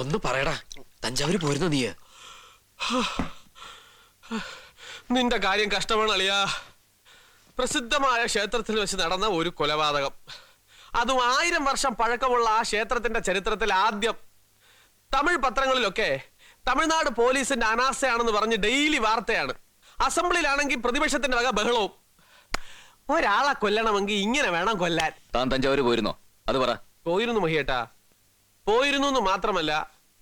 ഒന്ന് പറയടാ, തഞ്ചാവൂര് പോരുന്നോ നീ? നിന്റെ കാര്യം കഷ്ടമാണ് അളിയാ. പ്രസിദ്ധമായ ക്ഷേത്രത്തിൽ വെച്ച് നടന്ന ഒരു കൊലപാതകം, അതും 1000 വർഷം പഴക്കമുള്ള ആ ക്ഷേത്രത്തിന്റെ ചരിത്രത്തിൽ ആദ്യം. തമിഴ് പത്രങ്ങളിലൊക്കെ തമിഴ്നാട് പോലീസിന്റെ അനാസ്ഥയാണെന്ന് പറഞ്ഞ് ഡെയിലി വാർത്തയാണ്. അസംബ്ലിയിലാണെങ്കിൽ പ്രതിപക്ഷത്തിന്റെ വക ബഹളവും. ഒരാളെ കൊല്ലണമെങ്കിൽ ഇങ്ങനെ വേണം കൊല്ലാൻ. താൻ തഞ്ചാവൂര് പോയിരുന്നോ? അത് പറ. പോയിരുന്നു മഹിയേട്ടാ, പോയിരുന്നു എന്ന് മാത്രമല്ല,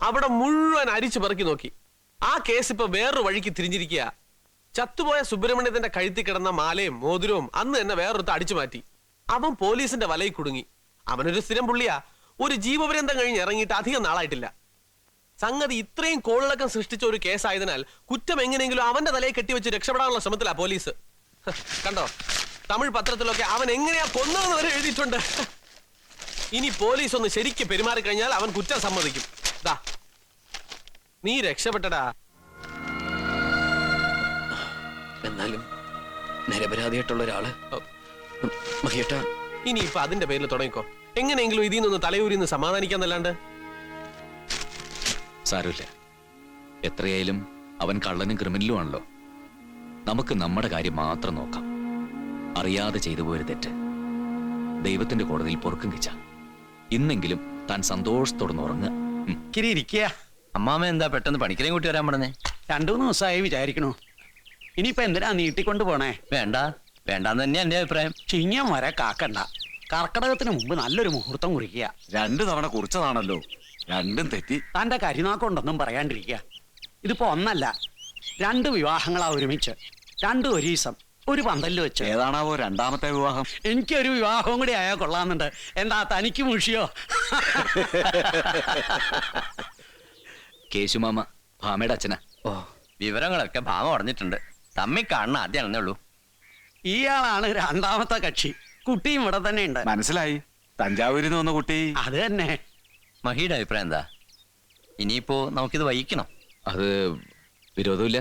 അവിടെ മുഴുവൻ അരിച്ചു പെറുക്കി നോക്കി. ആ കേസ് ഇപ്പൊ വേറൊരു വഴിക്ക് തിരിഞ്ഞിരിക്കുക. ചത്തുപോയ സുബ്രഹ്മണ്യത്തിന്റെ കഴുത്തി കിടന്ന മാലയും മോതിരവും അന്ന് തന്നെ വേറൊരുത്ത് അടിച്ചു മാറ്റി. അവൻ പോലീസിന്റെ വലയിൽ കുടുങ്ങി. അവനൊരു സ്ഥിരം പുള്ളിയാ. ഒരു ജീവപര്യന്തം കഴിഞ്ഞ് ഇറങ്ങിയിട്ട് അധികം നാളായിട്ടില്ല. സംഗതി ഇത്രയും കോളിളക്കം സൃഷ്ടിച്ച ഒരു കേസായതിനാൽ കുറ്റം എങ്ങനെയെങ്കിലും അവന്റെ തലയിൽ കെട്ടിവെച്ച് രക്ഷപ്പെടാനുള്ള ശ്രമത്തിലാ പോലീസ്. കണ്ടോ, തമിഴ് പത്രത്തിലൊക്കെ അവൻ എങ്ങനെയാ കൊന്നതെന്ന് വരെ എഴുതിയിട്ടുണ്ട്. ഇനി പോലീസ് ഒന്ന് ശരിക്ക് പെരുമാറിക്കഴിഞ്ഞാൽ അവൻ കുറ്റം സമ്മതിക്കും. ദാ, നീ രക്ഷപ്പെട്ടടാ. എന്നാലും നിരപരാധിയായിട്ടുള്ള ഒരാള് മഹിയേട്ടാ. ഇനി ഇപ്പൊ അതിന്റെ പേരിൽ തുടങ്ങിക്കോ. എങ്ങനെയെങ്കിലും ഇതിൽ നിന്ന് തലയൂരിന്ന് സമാധാനിക്കാന്നല്ലാണ്ട്. സാരമില്ല, എത്രയായാലും അവൻ കള്ളനും ക്രിമിനലും ആണല്ലോ. നമുക്ക് നമ്മുടെ കാര്യം മാത്രം നോക്കാം. അറിയാതെ ചെയ്തു പോയൊരു തെറ്റ് ദൈവത്തിന്റെ കോടതിയിൽ പൊറുക്കും കിച്ച. ഇന്നെങ്കിലും താൻ സന്തോഷത്തോടെ ഉറങ്ങുക. അമ്മാമ എന്താ പെട്ടെന്ന് പണിക്കരെയും കൂട്ടി വരാൻ പറഞ്ഞേ? 2-3 ദിവസമായി വിചാരിക്കണു. ഇനിയിപ്പോ എന്തിനാ നീട്ടിക്കൊണ്ട് പോണേ? വേണ്ട, വേണ്ടാന്ന് തന്നെയാ എന്റെ അഭിപ്രായം. ചിങ്ങം വരെ കാക്കണ്ട. കർക്കടകത്തിന് മുമ്പ് നല്ലൊരു മുഹൂർത്തം കുറിക്കുക. 2 തവണ കുറിച്ചതാണല്ലോ, രണ്ടും തെറ്റി. തന്റെ കരിനാക്കൊണ്ടൊന്നും പറയാണ്ടിരിക്കുക. ഇതിപ്പോ ഒന്നല്ല, 2 വിവാഹങ്ങളാ ഒരുമിച്ച്. 2 ഒരു ദിവസം ഒരു പന്തലിൽ വെച്ച്. ഏതാണാവോ രണ്ടാമത്തെ വിവാഹം? എനിക്കൊരു വിവാഹവും കൂടി ആയാൽ കൊള്ളാന്നുണ്ട്. എന്താ തനിക്ക് മുഷിയോ? കേശുമാമ ഭാമയുടെ അച്ഛനാ. ഓ, വിവരങ്ങളൊക്കെ ഭാമ പറഞ്ഞിട്ടുണ്ട്. തമ്മി കാണുന്ന ആദ്യമാണെന്നേ ഉള്ളൂ. ഇയാളാണ് 2ാമത്തെ കക്ഷി. കുട്ടിയും ഇവിടെ തന്നെ ഉണ്ട്. മനസ്സിലായി, തഞ്ചാവൂരിൽ നിന്ന് വന്ന കുട്ടി. അത് തന്നെ. മഹിയുടെ അഭിപ്രായം എന്താ? ഇനിയിപ്പോ നമുക്കിത് വഹിക്കണം. അത് വിരോധമില്ല.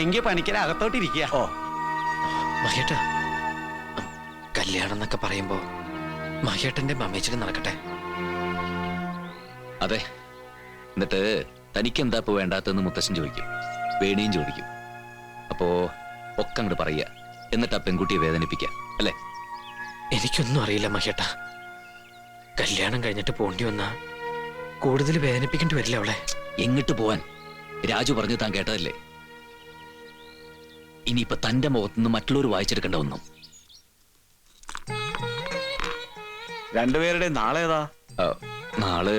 എങ്കിൽ പണിക്കര അകത്തോട്ടിരിക്കുക. ഓ മഹിയേട്ടാ, കല്യാണം എന്നൊക്കെ പറയുമ്പോ മഹിയേട്ടന്റെ മമ്മേച്ചിന് നടക്കട്ടെ. അതെ, എന്നിട്ട് തനിക്കെന്താ ഇപ്പൊ വേണ്ടാത്തെന്ന് മുത്തശ്ശൻ ചോദിക്കും, വേണിയും ചോദിക്കും. അപ്പോ ഒക്കെ അങ്ങോട്ട് പറയുക, എന്നിട്ട് ആ പെൺകുട്ടിയെ വേദനിപ്പിക്കുക, അല്ലേ? എനിക്കൊന്നും അറിയില്ല മഹിയേട്ടാ. കല്യാണം കഴിഞ്ഞിട്ട് പോണ്ടി വന്നാ കൂടുതൽ വേദനിപ്പിക്കേണ്ടി വരില്ല അവളെ. എങ്ങിട്ട് പോവാൻ? രാജു പറഞ്ഞു താൻ കേട്ടതല്ലേ. ഇനിയിപ്പൊ തന്റെ മുഖത്തുനിന്ന് മറ്റുള്ളവർ വായിച്ചെടുക്കേണ്ട ഒന്നും. രണ്ടുപേരുടെ നാളേതാ? നാള്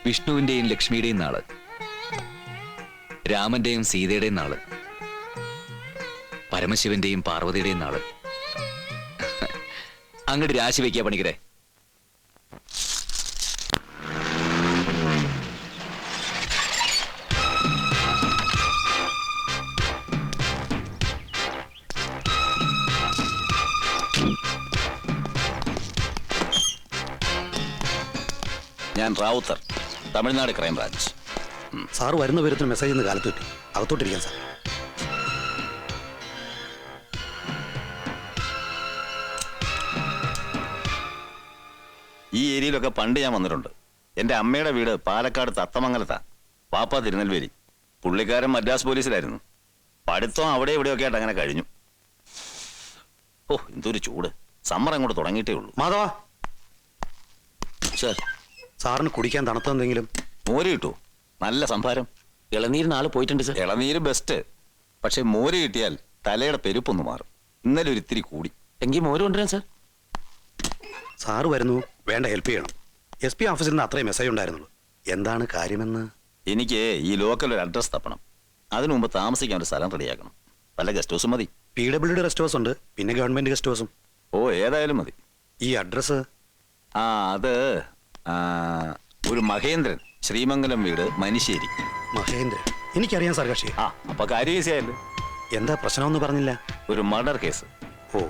വിഷ്ണുവിന്റെയും ലക്ഷ്മിയുടെയും നാള്, രാമന്റെയും സീതയുടെയും നാള്, പരമശിവന്റെയും പാർവതിയുടെയും നാള്. അങ്ങോട്ട് രാശി വയ്ക്കുക പണിക്കരെ. ഞാൻ റാവുത്തർ, തമിഴ്നാട് ക്രൈംബ്രാഞ്ച്. സാർ വരുന്ന വിവരത്തിന് മെസ്സേജ് ഇന്ന് കാലത്ത് കിട്ടി. അകത്തോട്ടിരിക്കാൻ സാർ. ഈ ഏരിയയിലൊക്കെ പണ്ട് ഞാൻ വന്നിട്ടുണ്ട്. എൻ്റെ അമ്മയുടെ വീട് പാലക്കാട് തത്തമംഗലത്താ. പാപ്പ തിരുനെൽവേലി. പുള്ളിക്കാരൻ മദ്രാസ് പോലീസിലായിരുന്നു. പഠിത്തം അവിടെ ഇവിടെയൊക്കെ ആയിട്ട് അങ്ങനെ കഴിഞ്ഞു. ഓ, എന്തൊരു ചൂട്! സമ്മർ അങ്ങോട്ട് തുടങ്ങിയിട്ടേ ഉള്ളൂ. മാധവ സർ, സാറിന് കുടിക്കാൻ തണുത്തെന്തെങ്കിലും? മോര് കിട്ടൂ, നല്ല സംഭാരം. ഇളനീര് നാളെ പോയിട്ടുണ്ട് സർ. ഇളനീര് ബെസ്റ്റ്, പക്ഷെ മോര് കിട്ടിയാൽ തലയുടെ പെരുപ്പൊന്ന് മാറും. ഇന്നലെ ഒരു ഇത്തിരി കൂടി. എങ്കിൽ മോര് കൊണ്ടുവരാൻ സർ. സാറ് വരുന്നു, വേണ്ട ഹെൽപ്പ് ചെയ്യണം. SP ഓഫീസിൽ നിന്ന് അത്രയും മെസ്സേജ് ഉണ്ടായിരുന്നുള്ളൂ. എന്താണ് കാര്യമെന്ന്? എനിക്ക് ഈ ലോക്കൽ ഒരു അഡ്രസ് തപ്പണം. അതിനു മുമ്പ് താമസിക്കാൻ ഒരു സ്ഥലം റെഡിയാക്കണം. വല്ല ഗസ്റ്റ് ഹൗസും മതി. PWD റെസ്റ്റ് ഹൗസ് ഉണ്ട്, പിന്നെ ഗവൺമെന്റ് ഗസ്റ്റ് ഹൗസും. ഓ, ഏതായാലും മതി. ഈ അഡ്രസ്? അത് ഒരു മഹേന്ദ്രൻ, ശ്രീമംഗലം വീട്, മനിശ്ശേരി. മഹേന്ദ്രൻ? എനിക്കറിയാം സാർ കക്ഷി. അപ്പൊ കാര്യം ഈസി ആയല്ലോ. എന്താ പ്രശ്നമൊന്നും പറഞ്ഞില്ല? ഒരു മർഡർ കേസ്. ഓ,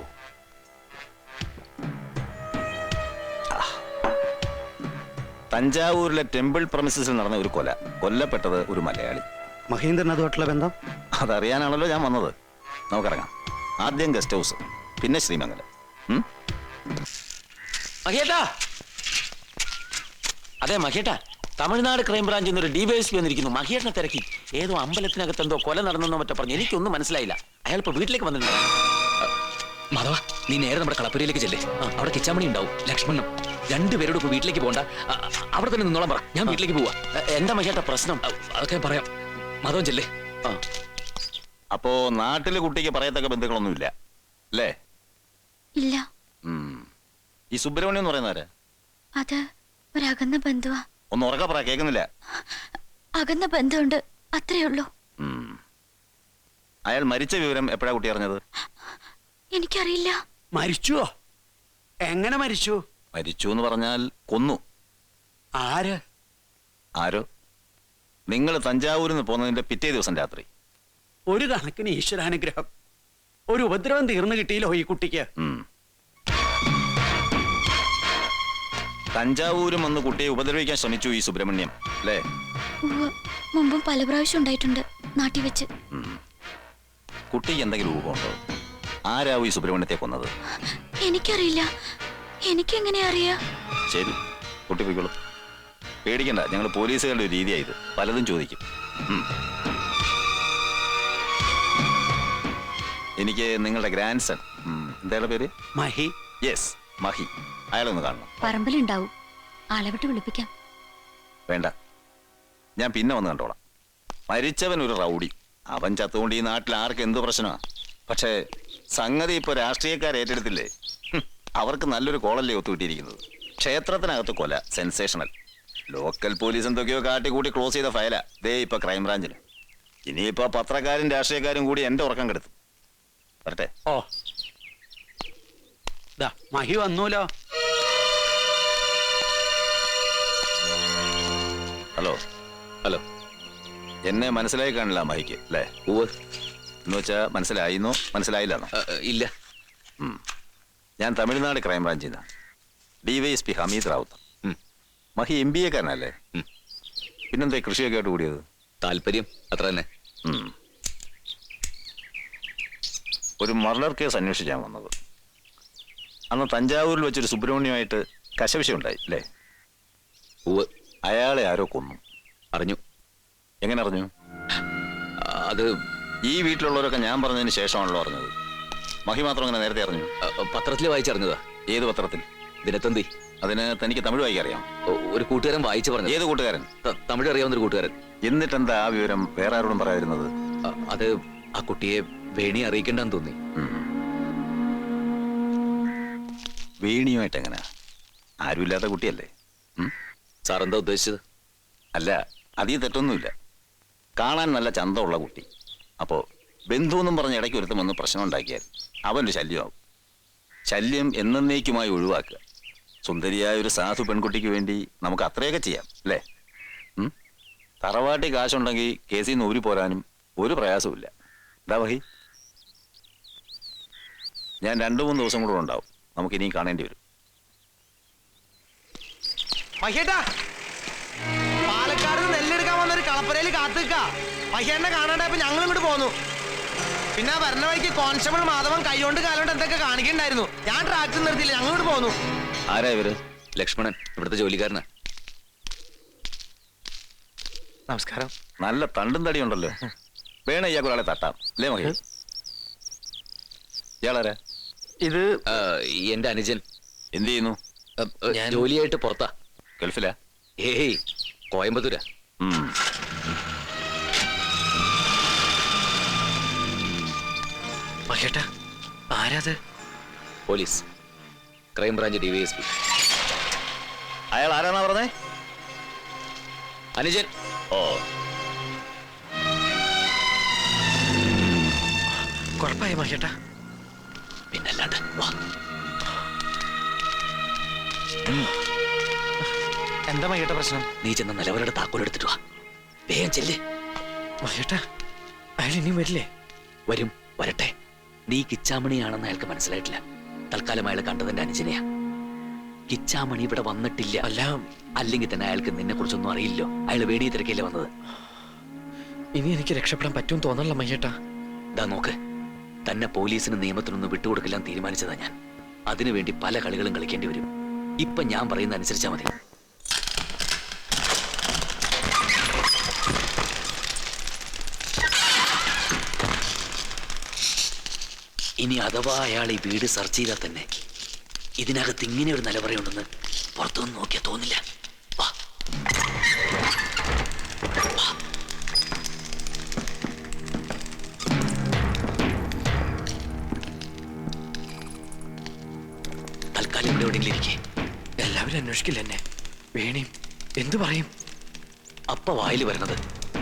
തഞ്ചാവൂരിലെ ടെമ്പിൾ പ്രമിസസിൽ നടന്ന ഒരു കൊല. കൊല്ലപ്പെട്ടത് ഒരു മലയാളി. മഹേന്ദ്രൻ അതുമായിട്ടുള്ള ബന്ധം? അതറിയാനാണല്ലോ ഞാൻ വന്നത്. നമുക്കിറങ്ങാം. ആദ്യം ഗസ്റ്റ് ഹൗസ്, പിന്നെ ശ്രീമംഗലം. മഹിയേട്ടാ, അതെ മഹേട്ടാ, തമിഴ്നാട് ക്രൈംബ്രാഞ്ചിൽ നിന്ന് ഒരു ഡിവൈഎസ്പി വന്നിരിക്കുന്നു. മഹേട്ടനെ തിരക്കി ഏതോ അമ്പലത്തിനകത്ത് എന്തോ കൊല നടന്നെന്നോ മറ്റോ പറഞ്ഞു. എനിക്കൊന്നും മനസ്സിലായില്ല. അയാൾ ഇപ്പൊ വീട്ടിലേക്ക് വന്നിട്ടുണ്ട്. മാധവ, നീ നേരെ നമ്മുടെ കളപ്പുരയിലേക്ക് ചെല്ലേ. അവിടെ കിച്ചാമണി ഉണ്ടാവും, ലക്ഷ്മണനും. രണ്ടുപേരോട് ഇപ്പൊ വീട്ടിലേക്ക് പോകണ്ട, അവിടെ തന്നെ നിന്നോളം പറ. ഞാൻ വീട്ടിലേക്ക് പോവാ. എന്താ മഹേട്ടാ പ്രശ്നം? അതൊക്കെ ഞാൻ പറയാം. മാധവൻ ചെല്ലേ. അപ്പോ നാട്ടിലെ കുട്ടിക്ക് പറയത്തക്ക ബന്ധുക്കളൊന്നുമില്ല അല്ലേ? ഇല്ല. ഈ സുബ്രഹ്മണ്യം എന്ന് പറയുന്നവരെ അത് ഒരകന്ന ബന്ധുവാ. ഒന്ന് ഉറക്കെ പറ, കേൾക്കുന്നില്ല. അകന്ന ബന്ധമുണ്ട്, അത്രേ ഉള്ളൂ. അയാൾ മരിച്ച വിവരം എപ്പോഴാ കുട്ടി അറിഞ്ഞത്? എനിക്കറിയില്ല. മരിച്ചുവോ? എങ്ങനെ മരിച്ചു? മരിച്ചു എന്ന് പറഞ്ഞാൽ കൊന്നു. ആര്? ആരോ? നിങ്ങൾ തഞ്ചാവൂരിൽ നിന്ന് പോകുന്നതിന്റെ പിറ്റേ ദിവസം രാത്രി. ഒരു കണക്കിന് ഈശ്വരാനുഗ്രഹം. ഒരു ഉപദ്രവം തീർന്നു കിട്ടിയില്ലോ ഈ കുട്ടിക്ക്. തഞ്ചാവൂരും വന്ന് കുട്ടിയെ ഉപദ്രവിക്കാൻ ശ്രമിച്ചു ഈ സുബ്രഹ്മണ്യം അല്ലേ? ഉവ്വ്. മുമ്പും പല പ്രാവശ്യം ഉണ്ടായിട്ടുണ്ട് നാട്ടിൽ വെച്ച്. കുട്ടിക്ക് എന്തെങ്കിലും ഊഹമുണ്ടോ? ആരാവും ഈ സുബ്രഹ്മണ്യത്തെ കൊന്നത്? എനിക്കറിയില്ല. എനിക്കെങ്ങനെ അറിയാ? ശരി, കുട്ടി പോയിക്കോളൂ. പേടിക്കണ്ട, ഞങ്ങൾ പോലീസുകളുടെ ഒരു രീതിയായത്. പലതും ചോദിക്കും. എനിക്ക് നിങ്ങളുടെ ഗ്രാൻഡ് സൺ, എന്തായാലും പേര്? മഹി. യെസ്, മഹി. അയാളൊന്ന് കാണണം. പറമ്പിലുണ്ടാവും. ആളെ വിട്ട് വിളിപ്പിക്കാം. വേണ്ട, ഞാൻ പിന്നെ വന്ന് കണ്ടോളാം. മരിച്ചവൻ ഒരു റൗഡി. അവൻ ചത്തുകൊണ്ട് ഈ നാട്ടിൽ ആർക്ക് എന്ത് പ്രശ്നമാ? പക്ഷേ സംഗതി ഇപ്പൊ രാഷ്ട്രീയക്കാർ ഏറ്റെടുത്തില്ലേ? അവർക്ക് നല്ലൊരു കോളല്ലേ ഒത്തുകിട്ടിയിരിക്കുന്നത്. ക്ഷേത്രത്തിനകത്ത് കൊല, സെൻസേഷണൽ. ലോക്കൽ പോലീസ് എന്തൊക്കെയോ കാട്ടിക്കൂട്ടി ക്ലോസ് ചെയ്ത ഫയലാ ദേ ഇപ്പൊ ക്രൈംബ്രാഞ്ചിന്. ഇനിയിപ്പോ പത്രക്കാരും രാഷ്ട്രീയക്കാരും കൂടി എന്റെ ഉറക്കം കെടുത്തു. വരട്ടെ. ഓ, ദാ മഹി വന്നൂലോ. ഹലോ. ഹലോ. എന്നെ മനസ്സിലായി കാണില്ല മഹിക്ക് അല്ലേ? എന്ന് വെച്ചാ മനസ്സിലായിന്നോ മനസ്സിലായില്ലെന്നോ? ഇല്ല. ഞാൻ തമിഴ്നാട് ക്രൈംബ്രാഞ്ചിൽ നിന്നാണ്. ഡിവൈഎസ്പി ഹമീദ് റാവുത്ത്. മഹി MBA കാരനല്ലേ? പിന്നെന്താ കൃഷിയൊക്കെ ആയിട്ട് കൂടിയത്? താല്പര്യം അത്ര തന്നെ. ഒരു മർഡർ കേസ് അന്വേഷിച്ചാൻ വന്നത്. അന്ന് തഞ്ചാവൂരിൽ വെച്ചൊരു സുബ്രഹ്മണ്യമായിട്ട് കശവിശ ഉണ്ടായി അല്ലേ? അയാളെ ആരോ കൊന്നു. അറിഞ്ഞു. എങ്ങനെ അറിഞ്ഞു? അത് ഈ വീട്ടിലുള്ളവരൊക്കെ ഞാൻ പറഞ്ഞതിന് ശേഷമാണല്ലോ അറിഞ്ഞത്. മഹി മാത്രം അങ്ങനെ നേരത്തെ അറിഞ്ഞു? പത്രത്തിൽ വായിച്ചറിഞ്ഞതാ. ഏത് പത്രത്തിൽ? ദിനത്തന്തി. അതിന് തനിക്ക് തമിഴ് വായിക്കാൻ അറിയാം? ഒരു കൂട്ടുകാരൻ വായിച്ചു പറഞ്ഞു. ഏത് കൂട്ടുകാരൻ? തമിഴ് അറിയാവുന്ന ഒരു കൂട്ടുകാരൻ. എന്നിട്ടെന്താ ആ വിവരം വേറെ ആരോടും പറയാതിരുന്നത്? അത് ആ കുട്ടിയെ വേണി അറിയിക്കണ്ടെന്ന് തോന്നി. വേണിയുമായിട്ട് എങ്ങനെ? ആരുമില്ലാത്ത കുട്ടിയല്ലേ? സാർ എന്താ ഉദ്ദേശിച്ചത്? അല്ല, അതീ തെറ്റൊന്നുമില്ല. കാണാൻ നല്ല ചന്തമുള്ള കുട്ടി. അപ്പോ ബന്ധു എന്നും പറഞ്ഞ ഇടയ്ക്ക് ഒരുത്തം വന്ന് പ്രശ്നം ഉണ്ടാക്കിയാൽ അവൻ്റെ ശല്യമാവും. ശല്യം എന്നേക്കുമായി ഒഴിവാക്കുക. സുന്ദരിയായ ഒരു സാധു പെൺകുട്ടിക്ക് വേണ്ടി നമുക്ക് അത്രയൊക്കെ ചെയ്യാം അല്ലേ? തറവാട്ടി കാശുണ്ടെങ്കിൽ കേസിൽ നിന്ന് ഊരി പോരാനും ഒരു പ്രയാസമില്ല. എന്താ വഹി? ഞാൻ 2-3 ദിവസം കൂടെ ഉണ്ടാവും. നമുക്ക് ഇനിയും കാണേണ്ടി വരും. മഹേട്ടാ, പാലക്കാട് നെല്ലെടുക്കാൻ വന്നൊരു കളപ്പുരയിൽ കാത്തുക്ക. മഹേട്ടനെ കാണാണ്ടായപ്പോ ഞങ്ങൾ ഇങ്ങോട്ട് പോന്നു. പിന്നെ വരണ വഴിക്ക് കോൺസ്റ്റബിൾ മാധവൻ കൈകൊണ്ട് കാലോണ്ട് എന്തൊക്കെ കാണിക്കണ്ടായിരുന്നു. ഞാൻ ട്രാക്ടർ നിർത്തിയില്ല, ഞങ്ങൾ ഇങ്ങോട്ട് പോന്നു. ആരാ ഇവര്? ലക്ഷ്മണൻ, ഇവിടുത്തെ ജോലിക്കാരനാ. നമസ്കാരം. നല്ല തണ്ടും തടിയുണ്ടല്ലോ. വേണ ഇയാൾക്ക് ഒരാളെ തട്ടാം അല്ലേ മഹി? ഇയാളാരാ? ഇത് എന്റെ അനുജൻ. എന്ത് ചെയ്യുന്നു? ജോലിയായിട്ട് പുറത്താ. ഗൾഫിലാ? ഏയ്, കോയമ്പത്തൂരാ. മഹേട്ടാ, ആരാത്? Police, crime branch DYSP. അയാൾ ആരാന്നാ പറഞ്ഞേ? അനുജൻ. ഓ, കുഴപ്പമായി മഹേട്ടാ? പിന്നല്ലാണ്ട് വാ. എന്താ മഹേട്ട പ്രശ്നം? നീ ചെന്ന നിലവരുടെ താക്കോലെടുത്തിട്ട് വാ. വേഗം ചെല്ല്. മഹേട്ടാ, അയാൾ ഇനിയും വരില്ലേ? വരും, വരട്ടെ. നീ കിച്ചാമണിയാണെന്ന് അയാൾക്ക് മനസ്സിലായിട്ടില്ല. തൽക്കാലം അയാൾ കണ്ടതിന്റെ അനുജനെയാ. കിച്ചാമണി ഇവിടെ വന്നിട്ടില്ല. അല്ലെങ്കിൽ തന്നെ അയാൾക്ക് നിന്നെ കുറിച്ചൊന്നും അറിയില്ലോ. അയാൾ വേണി തിരക്കല്ലേ വന്നത്. ഇനി എനിക്ക് രക്ഷപ്പെടാൻ പറ്റുമെന്ന് തോന്നല്ല മഹേട്ടാ. ഇതാ നോക്ക്, തന്നെ പോലീസിന് നിയമത്തിനൊന്നും വിട്ടുകൊടുക്കില്ലാൻ തീരുമാനിച്ചതാ ഞാൻ. അതിനുവേണ്ടി പല കളികളും കളിക്കേണ്ടി വരും. ഇപ്പൊ ഞാൻ പറയുന്ന അനുസരിച്ചാ മതി. ഇനി അഥവാ അയാൾ ഈ വീട് സെർച്ച് ചെയ്താൽ തന്നെ ഇതിനകത്ത് ഇങ്ങനെ ഒരു നിലവറയുണ്ടെന്ന് പുറത്തുനിന്ന് നോക്കിയാൽ തോന്നില്ല. വാ. വാ. തൽക്കാലം ഇവിടെ എവിടെയെങ്കിലും ഇരിക്കേ. എല്ലാവരും അന്വേഷിക്കില്ല എന്നെ. വേണിയും എന്തു പറയും? അപ്പ വായിൽ വരുന്നത്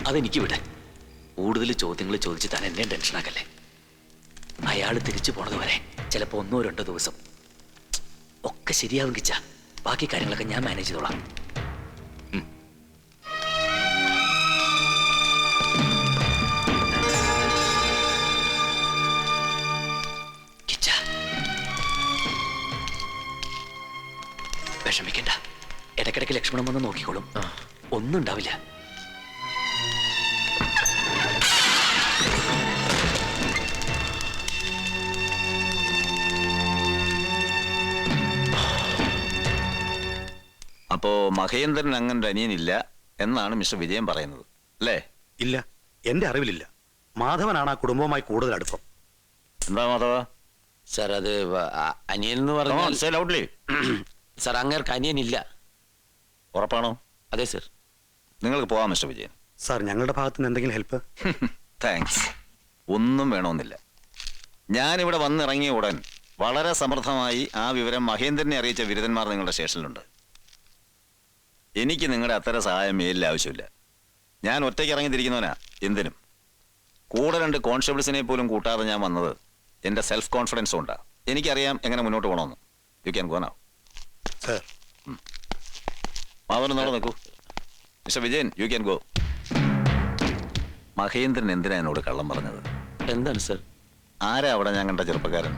അതെനിക്ക് വിട്. കൂടുതൽ ചോദ്യങ്ങൾ ചോദിച്ച് താൻ എന്നെ ടെൻഷനാക്കല്ലേ. അയാൾ തിരിച്ചു പോണത് വരെ ചിലപ്പോ 1 or 2 ദിവസം ഒക്കെ ശരിയാവും കിച്ച. ബാക്കി കാര്യങ്ങളൊക്കെ ഞാൻ മാനേജ് ചെയ്തോളാം. കിച്ച, വിഷമിക്കണ്ട. ഇടയ്ക്കിടയ്ക്ക് ലക്ഷ്മണൻ വന്ന് നോക്കിക്കോളും. ഒന്നും ഉണ്ടാവില്ല. അപ്പോ മഹേന്ദ്രൻ അങ്ങനെ അനിയനില്ല എന്നാണ് മിസ്റ്റർ വിജയൻ പറയുന്നത് അല്ലേ? ഇല്ല, എന്റെ അറിവിലില്ല. മാധവനാണ് ആ കുടുംബവുമായി കൂടുതൽ അടുപ്പം. എന്താ മാധവ? സാർ അത് അനിയൻ എന്ന് പറഞ്ഞാൽ Say loudly. സാർ അങ്ങേർക്ക് അനിയനില്ല. ഉറപ്പാണോ? അതെ സർ. നിങ്ങൾക്ക് പോവാം മിസ്റ്റർ വിജയൻ. സാർ, ഞങ്ങളുടെ ഭാഗത്ത് നിന്ന് എന്തെങ്കിലും ഹെൽപ്പ്? താങ്ക്സ്. ഒന്നും വേണമെന്നില്ല. ഞാനിവിടെ വന്നിറങ്ങിയ ഉടൻ വളരെ സമർത്ഥമായി ആ വിവരം മഹേന്ദ്രനെ അറിയിച്ച ബിരുദന്മാർ നിങ്ങളുടെ സ്റ്റേഷനിലുണ്ട്. എനിക്ക് നിങ്ങളുടെ അത്തരം സഹായം മേലിൽ ആവശ്യമില്ല. ഞാൻ ഒറ്റയ്ക്ക് ഇറങ്ങിത്തിരിക്കുന്നവനാ എന്തിനും. കൂടെ 2 കോൺസ്റ്റബിൾസിനെ പോലും കൂട്ടാതെ ഞാൻ വന്നത് എൻ്റെ സെൽഫ് കോൺഫിഡൻസ് കൊണ്ടാ. എനിക്കറിയാം എങ്ങനെ മുന്നോട്ട് പോകണമെന്ന്. You can go now. Sir, Madhavan നോടെ നിൽക്കൂ. Mister Vijayan, you can go. Mahendran എന്തിനാ എന്നോട് കള്ളം പറഞ്ഞത്? എന്താണ് സർ? ആരാ അവിടെ ഞാൻ കണ്ട ചെറുപ്പക്കാരൻ?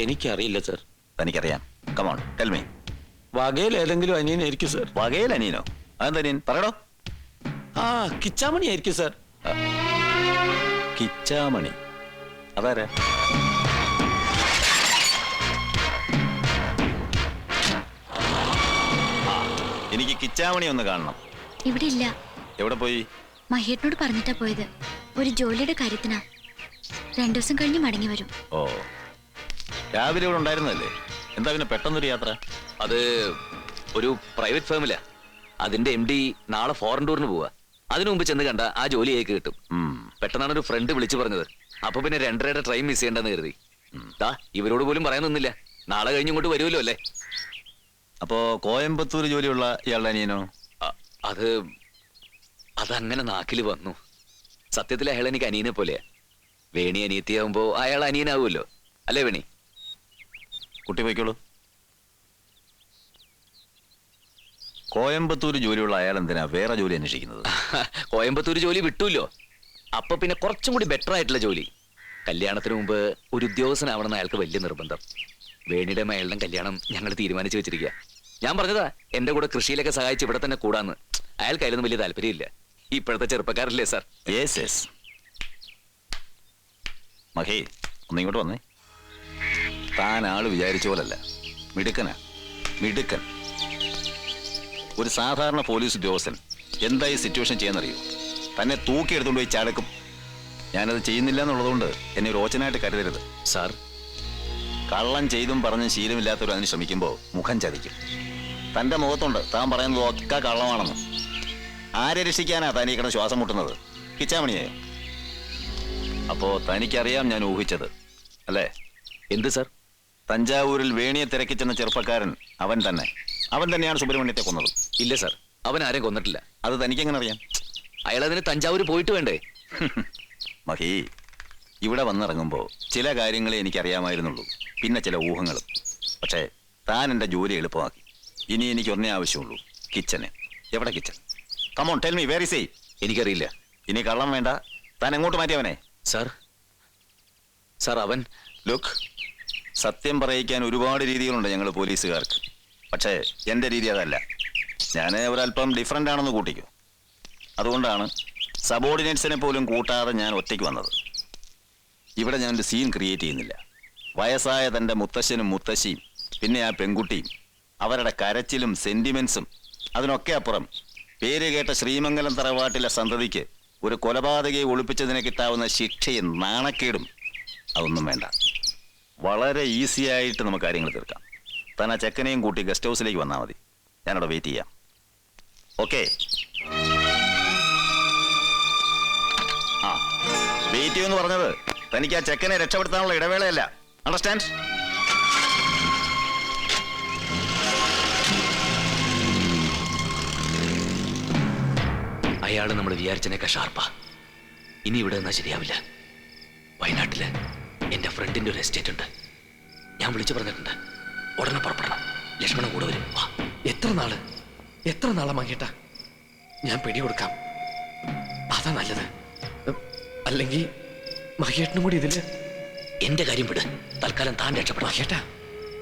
എനിക്കറിയില്ല സർ. തനിക്കറിയാം. Come on tell me. വകയിൽ ഏതെങ്കിലും അനിയനായിരിക്കും സർ. വകയിൽ അനിയനോ? അതെന്താ അനിയൻ? പറയടോ. ആ, കിച്ചാമണി ആയിരിക്കും സർ. കിച്ചാമണി? അതാരാ? എനിക്ക് കിച്ചാമണി ഒന്ന് കാണണം. ഇവിടെ ഇല്ല. എവിടെ പോയി? മഹേട്ടനോട് പറഞ്ഞിട്ടാ പോയത്. ഒരു ജോലിയുടെ കാര്യത്തിനാ. 2 ദിവസം കഴിഞ്ഞ് മടങ്ങി വരും. ഓ, രാവിലെ ഇവിടെ ഉണ്ടായിരുന്നല്ലേ? എന്താ പിന്നെ പെട്ടെന്നൊരു യാത്ര? അത് ഒരു പ്രൈവറ്റ് ഫേമിലാ. അതിന്റെ MD നാളെ ഫോറിൻ ടൂറിന് പോവാ. അതിനു മുമ്പ് ചെന്ന് കണ്ട ആ ജോലി അയക്ക് കിട്ടും. പെട്ടെന്നാണ് ഒരു ഫ്രണ്ട് വിളിച്ചു പറഞ്ഞത്. അപ്പൊ പിന്നെ 2:30 ട്രെയിൻ മിസ് ചെയ്യണ്ടെന്ന് കരുതി. ദാ ഇവരോട് പോലും പറയാൻ നിന്നില്ല. നാളെ കഴിഞ്ഞ് ഇങ്ങോട്ട് വരുമല്ലോ അല്ലേ? അപ്പോ കോയമ്പത്തൂർ ജോലിയുള്ള ഇയാളുടെ അനിയനോ? അതങ്ങനെ നാക്കിൽ വന്നു. സത്യത്തിൽ അയാൾ എനിക്ക് അനിയനെ പോലെയാ. വേണി അനിയത്തിയാവുമ്പോ അയാൾ അനിയനാവുമല്ലോ അല്ലേ വേണി? കുട്ടി പോയിക്കോളൂ. കോയമ്പത്തൂർ ജോലിയുള്ള അയാൾ എന്തിനാ വേറെ ജോലി അന്വേഷിക്കുന്നത്? കോയമ്പത്തൂർ ജോലി വിട്ടൂല്ലോ. അപ്പൊ പിന്നെ കുറച്ചും കൂടി ബെറ്റർ ആയിട്ടുള്ള ജോലി. കല്യാണത്തിന് മുമ്പ് ഒരു ഉദ്യോഗസ്ഥനാവണമെന്ന് അയാൾക്ക് വലിയ നിർബന്ധം. വേണിയുടെ അയാളുടെ കല്യാണം ഞങ്ങൾ തീരുമാനിച്ചു വെച്ചിരിക്കുക. ഞാൻ പറഞ്ഞതാ എന്റെ കൂടെ കൃഷിയിലൊക്കെ സഹായിച്ച് ഇവിടെ തന്നെ കൂടാന്ന്. അയാൾക്ക് അതിലൊന്നും വലിയ താല്പര്യമില്ല. ഇപ്പോഴത്തെ ചെറുപ്പക്കാരല്ലേ സാർ? Yes yes. മഹേ, ഒന്നിങ്ങോട്ട് വന്നേ. താൻ ആള് വിചാരിച്ച പോലല്ല. മിടുക്കനാ, മിടുക്കൻ. ഒരു സാധാരണ പോലീസ് ഉദ്യോഗസ്ഥൻ എന്താ ഈ സിറ്റുവേഷൻ ചെയ്യാന്നറിയോ? തന്നെ തൂക്കിയെടുത്തുകൊണ്ട് പോയി ചാടക്കും. ഞാനത് ചെയ്യുന്നില്ല എന്നുള്ളതുകൊണ്ട് എന്നെ ഒരു ഓച്ചനായിട്ട് കരുതരുത്. സാർ, കള്ളം ചെയ്തും പറഞ്ഞ് ശീലമില്ലാത്തവർ അതിന് ശ്രമിക്കുമ്പോൾ മുഖം ചതിക്കും. തൻ്റെ മുഖത്തുണ്ട് താൻ പറയുന്നത് ഒക്കെ കള്ളമാണെന്ന്. ആരെ രക്ഷിക്കാനാ താൻ ഈ കിടന്ന് ശ്വാസം മുട്ടുന്നത്? കിച്ചാമണിയായോ? അപ്പോ തനിക്കറിയാം ഞാൻ ഊഹിച്ചത് അല്ലേ? എന്ത് സാർ? തഞ്ചാവൂരിൽ വേണിയെ തിരക്കിച്ചെന്ന ചെറുപ്പക്കാരൻ അവൻ തന്നെയാണ് സുബ്രഹ്മണ്യത്തെ കൊന്നത്. ഇല്ല സാർ, അവൻ ആരെയും കൊന്നിട്ടില്ല. അത് തനിക്കെങ്ങനെ അറിയാം? അയാൾ അതിന് തഞ്ചാവൂർ പോയിട്ട് വേണ്ടേ? മഹി, ഇവിടെ വന്നിറങ്ങുമ്പോൾ ചില കാര്യങ്ങളെ എനിക്കറിയാമായിരുന്നുള്ളൂ, പിന്നെ ചില ഊഹങ്ങളും. പക്ഷേ താൻ എൻ്റെ ജോലി എളുപ്പമാക്കി. ഇനി എനിക്ക് ഒന്നേ ആവശ്യമുള്ളൂ, കിച്ചന്. എവിടെ kitchen? Come on tell me, where is he? എനിക്കറിയില്ല. ഇനി കള്ളം വേണ്ട. താൻ എങ്ങോട്ട് മാറ്റിയവനെ? സാർ അവൻ ലുക്ക്, സത്യം പറയിക്കാൻ ഒരുപാട് രീതികളുണ്ട് ഞങ്ങൾ പോലീസുകാർക്ക്. പക്ഷേ എൻ്റെ രീതി അതല്ല. ഞാൻ ഒരല്പം ഡിഫറൻ്റ് ആണെന്ന് കൂട്ടിക്കോ. അതുകൊണ്ടാണ് സബോർഡിനേറ്റ്സിനെ പോലും കൂട്ടാതെ ഞാൻ ഒറ്റയ്ക്ക് വന്നത്. ഇവിടെ ഞാനൊരു സീൻ ക്രിയേറ്റ് ചെയ്യുന്നില്ല. വയസ്സായ തൻ്റെ മുത്തശ്ശനും മുത്തശ്ശിയും പിന്നെ ആ പെൺകുട്ടിയും അവരുടെ കരച്ചിലും സെന്റിമെന്റ്സും അതിനൊക്കെ അപ്പുറം പേര് കേട്ട ശ്രീമംഗലം തറവാട്ടിലെ സന്തതിക്ക് ഒരു കൊലപാതകയെ ഒളിപ്പിച്ചതിനെ കിട്ടാവുന്ന ശിക്ഷയും നാണക്കേടും അതൊന്നും വേണ്ട. വളരെ ഈസി ആയിട്ട് നമുക്ക് കാര്യങ്ങൾ തീർക്കാം. താൻ ആ ചെക്കനെയും കൂട്ടി ഗസ്റ്റ് ഹൗസിലേക്ക് വന്നാൽ മതി. ഞാനവിടെ വെയിറ്റ് ചെയ്യാം. ഓക്കെ? ആ, വെയിറ്റ് ചെയ്യുമെന്ന് പറഞ്ഞത് തനിക്ക് ആ ചെക്കനെ രക്ഷപ്പെടുത്താനുള്ള ഇടവേളയല്ല. അണ്ടർസ്റ്റാൻഡ്? അയാള് നമ്മൾ വിചാരിച്ചതിനൊക്കെ ഷാർപ്പാ. ഇനി ഇവിടെ നിന്നാ ശരിയാവില്ല. വയനാട്ടില് എന്റെ ഫ്രണ്ടിന്റെ ഒരു എസ്റ്റേറ്റ് ഉണ്ട്. ഞാൻ വിളിച്ചു പറഞ്ഞിട്ടുണ്ട്. ഉടനെ പുറപ്പെടണം. ലക്ഷ്മണൻ കൂടെ വരും. വാ. എത്ര നാളെ മങ്ങേട്ടാ ഞാൻ പിടികൊടുക്കാം. അതാ നല്ലത്. അല്ലെങ്കിൽ മഹേട്ടനും കൂടി ഇതില്. എന്റെ കാര്യം വിട്. തൽക്കാലം താൻ രക്ഷപ്പെടാം. മഹേട്ടാ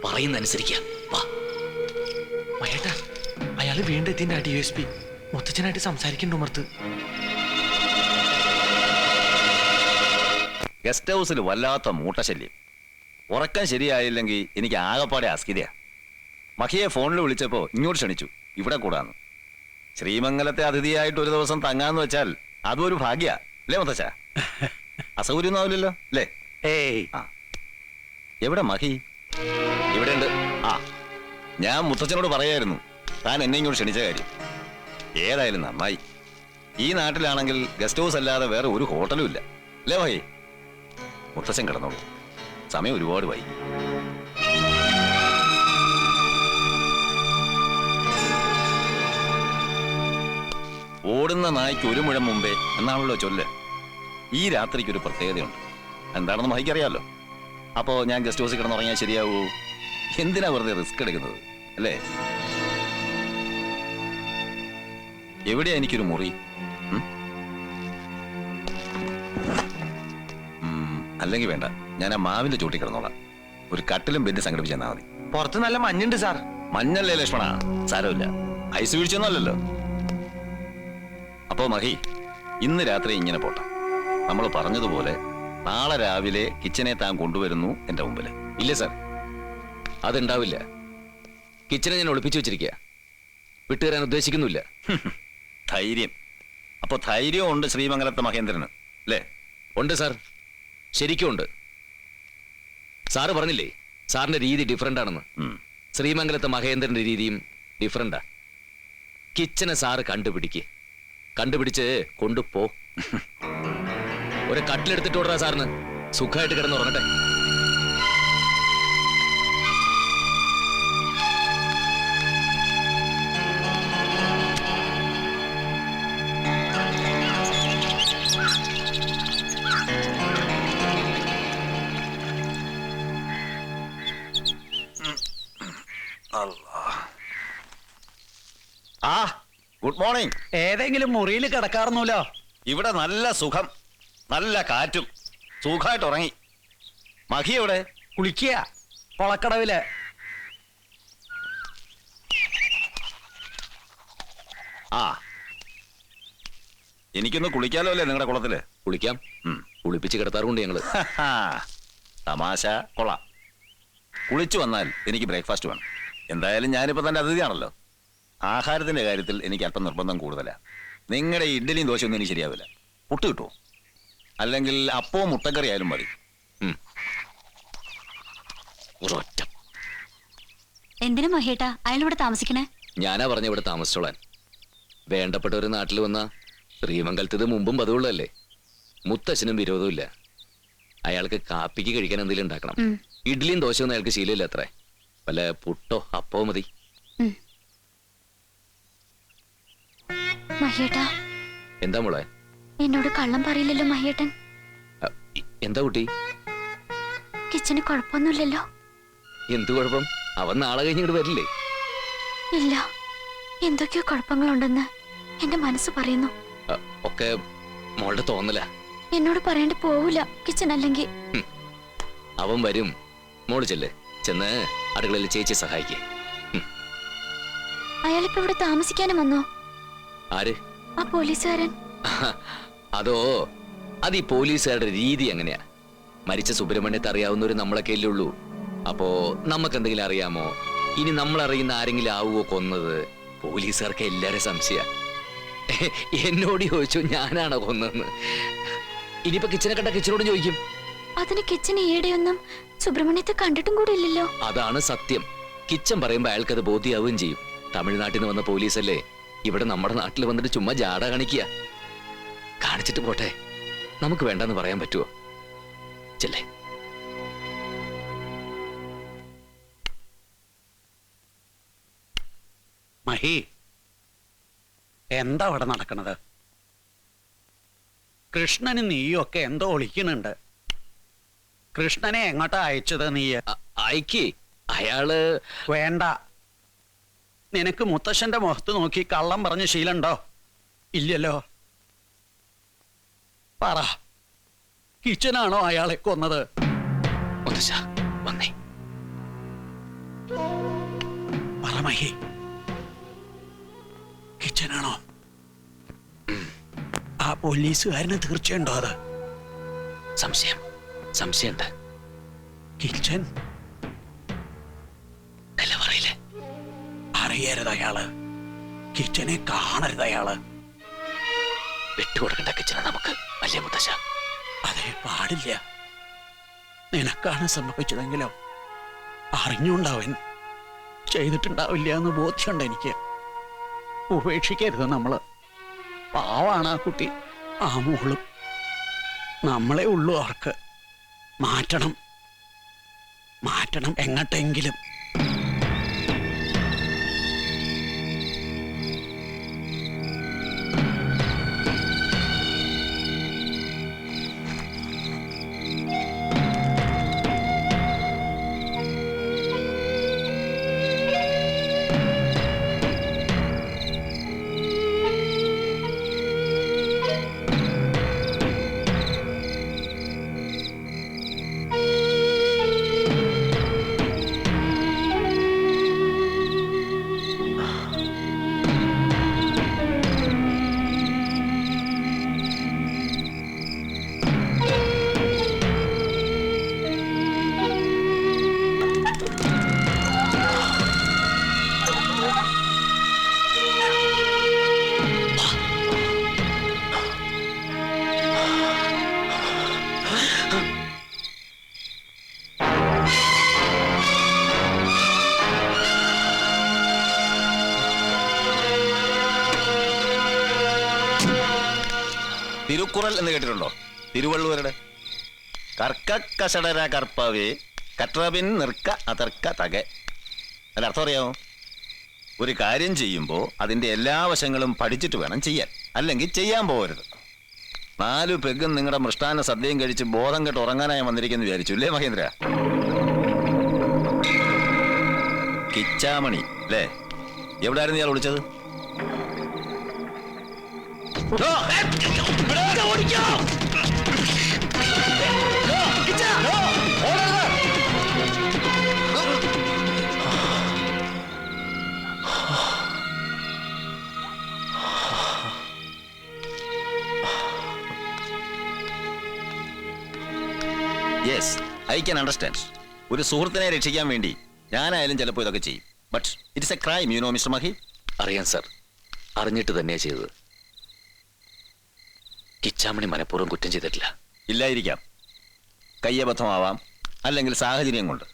പറയുന്ന അനുസരിക്കുക. വാ. മഹേട്ടാ അയാള് വീണ്ടും എത്തിന്റെ DSP മുത്തച്ഛനായിട്ട് സംസാരിക്കണ്ട ഉമർത്ത്. ഗസ്റ്റ് ഹൗസിൽ വല്ലാത്ത മൂട്ടശല്യം. ഉറക്കം ശരിയായില്ലെങ്കിൽ എനിക്ക് ആകെപ്പാടെ അസ്കിതയാ. മഹിയെ ഫോണിൽ വിളിച്ചപ്പോ ഇങ്ങോട്ട് ക്ഷണിച്ചു, ഇവിടെ കൂടാന്ന്. ശ്രീമംഗലത്തെ അതിഥിയായിട്ട് ഒരു ദിവസം തങ്ങാന്ന് വെച്ചാൽ അതും ഒരു ഭാഗ്യ അല്ലേ മുത്തച്ഛ? അസൗകര്യമൊന്നും ആവില്ലല്ലോ അല്ലേ? ഏയ്, ആ, എവിടെ മഹി? ഇവിടെ ഉണ്ട്. ആ, ഞാൻ മുത്തച്ഛനോട് പറയായിരുന്നു താൻ എന്നെ ഇങ്ങോട്ട് ക്ഷണിച്ച കാര്യം. ഏതായാലും നന്നായി. ഈ നാട്ടിലാണെങ്കിൽ ഗസ്റ്റ് ഹൗസ് അല്ലാതെ വേറെ ഒരു ഹോട്ടലും ഇല്ല അല്ലേ മഹി? മുത്തച്ഛൻ കിടന്നോളൂ, സമയം ഒരുപാട് വൈകി. ഓടുന്ന നായ്ക്ക് ഒരു മുഴം മുമ്പേ എന്നാണല്ലോ ചൊല്ല്. ഈ രാത്രിക്ക് ഒരു പ്രത്യേകതയുണ്ട്. എന്താണെന്ന് മഹിക്കറിയാമല്ലോ. അപ്പോ ഞാൻ ഗസ്റ്റ് ഹൗസിൽ കിടന്നുറങ്ങിയാൽ ശരിയാവൂ? എന്തിനാ വെറുതെ റിസ്ക് എടുക്കുന്നത് അല്ലേ? എവിടെയാ എനിക്കൊരു മുറി? അല്ലെങ്കിൽ വേണ്ട, ഞാൻ ആ മാവിന്റെ ചൂട്ടി കിടന്നോളാം. ഒരു കട്ടിലും ബെഡ് സംഘടിപ്പിച്ച് തന്നാൽ മതി. പുറത്ത് നല്ല മഞ്ഞുണ്ട് സാർ. മഞ്ഞല്ലേ ലക്ഷ്മണ? സാരമില്ല, ഐസ് വീഴ്ചയൊന്നും അല്ലല്ലോ. അപ്പോ മഹി, ഇന്ന് രാത്രി ഇങ്ങനെ പോട്ടെ. നമ്മൾ പറഞ്ഞതുപോലെ നാളെ രാവിലെ കിച്ചനെ താൻ കൊണ്ടുവരുന്നു എന്റെ മുമ്പിൽ. ഇല്ല സാർ, അതുണ്ടാവില്ല. കിച്ചനെ ഞാൻ ഒളിപ്പിച്ചു വെച്ചിരിക്കുക. വിട്ടുതരാൻ ഉദ്ദേശിക്കുന്നില്ല. ധൈര്യം. അപ്പൊ ധൈര്യം ഉണ്ട് ശ്രീമംഗലത്തെ മഹേന്ദ്രന് അല്ലേ? ഉണ്ട് സാർ, ശരിക്കും ഉണ്ട്. സാറ് പറഞ്ഞില്ലേ സാറിന്റെ രീതി ഡിഫറെന്റ് ആണെന്ന്. ശ്രീമംഗലത്തെ മഹേന്ദ്രന്റെ രീതിയും ഡിഫറെന്റാ. കിച്ചനെ സാറ് കണ്ടുപിടിച്ച് കൊണ്ടുപോ. ഒരു കട്ടിലെടുത്തിട്ട് ഓടാ സാറിന്. സുഖമായിട്ട് കിടന്നുറങ്ങട്ടെ. ആ, ഗുഡ് മോർണിംഗ്. ഏതെങ്കിലും മുറിയിൽ കിടക്കാറുന്നല്ലോ. ഇവിടെ നല്ല സുഖം, നല്ല കാറ്റും, സുഖമായിട്ട് ഉറങ്ങി. മഹി എവിടെ? കുളിക്കുക കൊളക്കടവില്. ആ, എനിക്കൊന്ന് കുളിക്കാലോ അല്ലേ നിങ്ങളുടെ കുളത്തില്? കുളിക്കാം. കുളിപ്പിച്ച് കിടത്താറുണ്ട് ഞങ്ങള്. തമാശ കൊള്ളാം. കുളിച്ചു വന്നാൽ എനിക്ക് ബ്രേക്ക്ഫാസ്റ്റ് വേണം. എന്തായാലും ഞാനിപ്പോ തന്നെ അതിഥിയാണല്ലോ. ആഹാരത്തിന്റെ കാര്യത്തിൽ എനിക്ക് അല്പം നിർബന്ധം കൂടുതലാ. നിങ്ങളുടെ ഇഡ്ഡലിയും ദോശയൊന്നും എനിക്ക് ശരിയാവില്ല. പുട്ട് കിട്ടുമോ? അല്ലെങ്കിൽ അപ്പവും മുട്ടക്കറി ആയാലും മതി. ഒരൊറ്റ. എന്തിനാ മഹേട്ടാ അയാൾ ഇവിടെ താമസിക്കണേ? ഞാനാ പറഞ്ഞ ഇവിടെ താമസിച്ചോളാൻ. വേണ്ടപ്പെട്ട ഒരു നാട്ടിൽ വന്ന ശ്രീമംഗലത്ത് ഇത് മുമ്പും പതിവുള്ളതല്ലേ. മുത്തച്ഛനും വിരോധമില്ല. അയാൾക്ക് കാപ്പിക്ക് കഴിക്കാൻ എന്തെങ്കിലും ഉണ്ടാക്കണം. ഇഡ്ഡലിയും ദോശയൊന്നും അയാൾക്ക് ശീലമില്ല അത്രേ. വല്ല പുട്ടോ അപ്പോ മതി. മഹേട്ടാ, എന്താ മോളെ? എന്നോട് കള്ളം പറയില്ലല്ലോ മഹേട്ടൻ? എന്താ കുട്ടി? കിച്ചന് കുഴപ്പമൊന്നുമില്ലല്ലോ? എന്തു കുഴപ്പം? അവൻ നാളെ കഴിഞ്ഞ് ഇങ്ങോട്ട് വരില്ലേ? ഇല്ല, എന്തൊക്കെയോ കുഴപ്പങ്ങളുണ്ടെന്ന് എന്റെ മനസ്സ് പറയുന്നു. ഒക്കെ മോളുടെ തോന്നല. എന്നോട് പറയാണ്ട് പോവില്ല കിച്ചൻ അല്ലെങ്കിൽ. അവൻ വരും. മോള് ചെന്ന് അടുക്കളയിൽ ചേച്ചി സഹായിക്കേ. അയാളിപ്പോ ഇവിടെ താമസിക്കാനും വന്നോ? ആര്? ആ പോലീസുകാരൻ. അതോ, അത് ഈ പോലീസുകാരുടെ രീതി അങ്ങനെയാ. മരിച്ച സുബ്രഹ്മണ്യത്തെ അറിയാവുന്നവര് നമ്മളൊക്കെ അല്ലേ ഉള്ളൂ. അപ്പോ നമുക്ക് എന്തെങ്കിലും അറിയാമോ? ഇനി നമ്മൾ അറിയുന്ന ആരെങ്കിലും ആവുമോ കൊന്നത്? പോലീസുകാർക്ക് എല്ലാരും സംശയ. എന്നോട് ചോദിച്ചു ഞാനാണോ കൊന്നെന്ന്. ഇനിയിപ്പോ കിച്ചനെ കണ്ട കിച്ചനോട് ചോദിക്കും. അതിന് കിച്ചൻ ഈയിടെയൊന്നും സുബ്രഹ്മണ്യത്തെ കണ്ടിട്ടും കൂടി ഇല്ലല്ലോ. അതാണ് സത്യം. കിച്ചൻ പറയുമ്പോ അയാൾക്കത് ബോധ്യാവുകയും ചെയ്യും. തമിഴ്നാട്ടിൽ നിന്ന് വന്ന പോലീസല്ലേ ഇവിടെ നമ്മുടെ നാട്ടിൽ വന്നിട്ട് ചുമ്മാ ജാട കാണിക്കുക. കാണിച്ചിട്ട് പോട്ടെ, നമുക്ക് വേണ്ടെന്ന് പറയാൻ പറ്റുമോ? ചെല്ലേ. മഹി, എന്താ അവിടെ നടക്കണത്? കൃഷ്ണനും നീയും ഒക്കെ എന്തോ ഒളിക്കുന്നുണ്ട്. കൃഷ്ണനെ എങ്ങോട്ടാ അയച്ചത് നീ? അയക്ക്. അയാള് വേണ്ട. നിനക്ക് മുത്തശ്ശന്റെ മുഖത്ത് നോക്കി കള്ളം പറഞ്ഞ ശീലമുണ്ടോ? ഇല്ലല്ലോ. പറ, കിച്ചനാണോ അയാളെ കൊന്നത്? മുത്തശ്ശ വന്നേ. പറ മഹി, കിച്ചനാണോ? ആ പോലീസുകാരന് തീർച്ചയുണ്ടോ അത്? സംശയമുണ്ട്. കിച്ചൻ നിലവറയിലെ അറിയരുത് അയാള്. കിച്ചനെ കാണരുത് അയാള്. വിട്ടുകൊടുക്കേണ്ട കിച്ചന നമുക്ക്, അല്ലേ മുത്തശ്ശ? അതേ പാടില്ല. നിനക്കാണ് സംഭവിച്ചതെങ്കിലോ അറിഞ്ഞുണ്ടാവൻ ചെയ്തിട്ടുണ്ടാവില്ല എന്ന് ബോധ്യമുണ്ട് എനിക്ക്. ഉപേക്ഷിക്കരുത് നമ്മള്. പാവാണ് ആ കുട്ടി, ആ മോളും. നമ്മളെ ഉള്ളൂ അവർക്ക്. മാറ്റണം എങ്ങട്ടെങ്കിലും. തിരുക്കുറൽ എന്ന് കേട്ടിട്ടുണ്ടോ? തിരുവള്ളുവരുടെ കർക്ക കഷടര കർപ്പവേ കട്രബിൻ നിർക്ക അതർക്ക തക. അതിന്റെ അർത്ഥം അറിയാമോ? ഒരു കാര്യം ചെയ്യുമ്പോൾ അതിന്റെ എല്ലാ വശങ്ങളും പഠിച്ചിട്ട് വേണം ചെയ്യാൻ, അല്ലെങ്കിൽ ചെയ്യാൻ പോകരുത്. 4 പെഗും നിങ്ങളുടെ മൃഷ്ടാന സദ്യയും കഴിച്ച് ബോധം കെട്ട് ഉറങ്ങാനായി വന്നിരിക്കുന്നു വിചാരിച്ചു അല്ലേ മഹേന്ദ്ര? കിച്ചാമണി അല്ലേ? എവിടെയായിരുന്നു ഇയാൾ വിളിച്ചത്? Yes, I can understand. ഒരു സുഹൃത്തിനെ രക്ഷിക്കാൻ വേണ്ടി ഞാനായാലും ചിലപ്പോൾ ഇതൊക്കെ ചെയ്യും. But it's A crime, you know mister Mahi. അറിയാം സർ, അറിഞ്ഞിട്ട് തന്നെയാ ചെയ്തത്. കിച്ചാമണി മനഃപൂർവ്വം കുറ്റം ചെയ്തിട്ടില്ല. ഇല്ലായിരിക്കാം, കയ്യബദ്ധമാവാം, അല്ലെങ്കിൽ സാഹചര്യം കൊണ്ട്.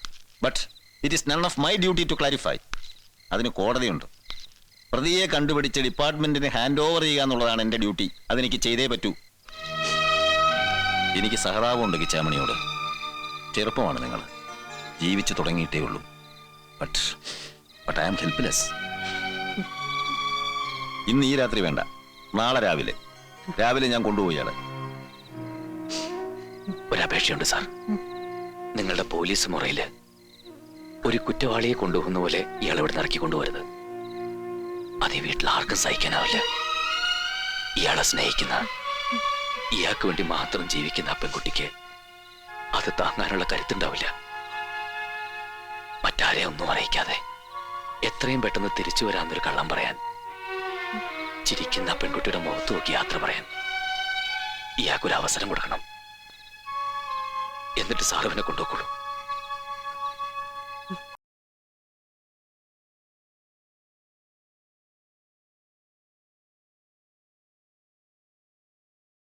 But it is none of my duty to clarify. അതിന് കോടതിയുണ്ട്. പ്രതിയെ കണ്ടുപിടിച്ച് ഡിപ്പാർട്ട്മെന്റിന് ഹാൻഡ് ഓവർ ചെയ്യുക എന്നുള്ളതാണ് എൻ്റെ ഡ്യൂട്ടി. അതെനിക്ക് ചെയ്തേ പറ്റൂ. എനിക്ക് സഹതാപമുണ്ട് കിച്ചാമണിയോട്. ചെറുപ്പമാണ് നിങ്ങൾ, ജീവിച്ചു തുടങ്ങിയിട്ടേ ഉള്ളൂ. But I am helpless. ഇന്ന് ഈ രാത്രി വേണ്ട, നാളെ രാവിലെ ഞാൻ കൊണ്ടുപോയി ആളെ. ഒരപേക്ഷയുണ്ട് സാർ. നിങ്ങളുടെ പോലീസ് മുറയില് ഒരു കുറ്റവാളിയെ കൊണ്ടുപോകുന്ന പോലെ ഇയാൾ ഇവിടെ ഇറക്കി കൊണ്ടുപോകരുത്. അത് ഈ വീട്ടിൽ ആർക്കും സഹിക്കാനാവില്ല. ഇയാളെ സ്നേഹിക്കുന്ന, ഇയാൾക്ക് വേണ്ടി മാത്രം ജീവിക്കുന്ന ആ പെൺകുട്ടിക്ക് അത് താങ്ങാനുള്ള കരുത്തുണ്ടാവില്ല. മറ്റാരെ ഒന്നും അറിയിക്കാതെ എത്രയും പെട്ടെന്ന് തിരിച്ചു വരാന്നൊരു കള്ളം പറയാൻ, ചിരിക്കുന്ന പെൺകുട്ടിയുടെ മുഖത്ത് നോക്കി യാത്ര പറയാൻ ഇയാൾക്കൊരു അവസരം കൊടുക്കണം. എന്നിട്ട് സാറുവിനെ കൊണ്ടുപോകുള്ളൂ.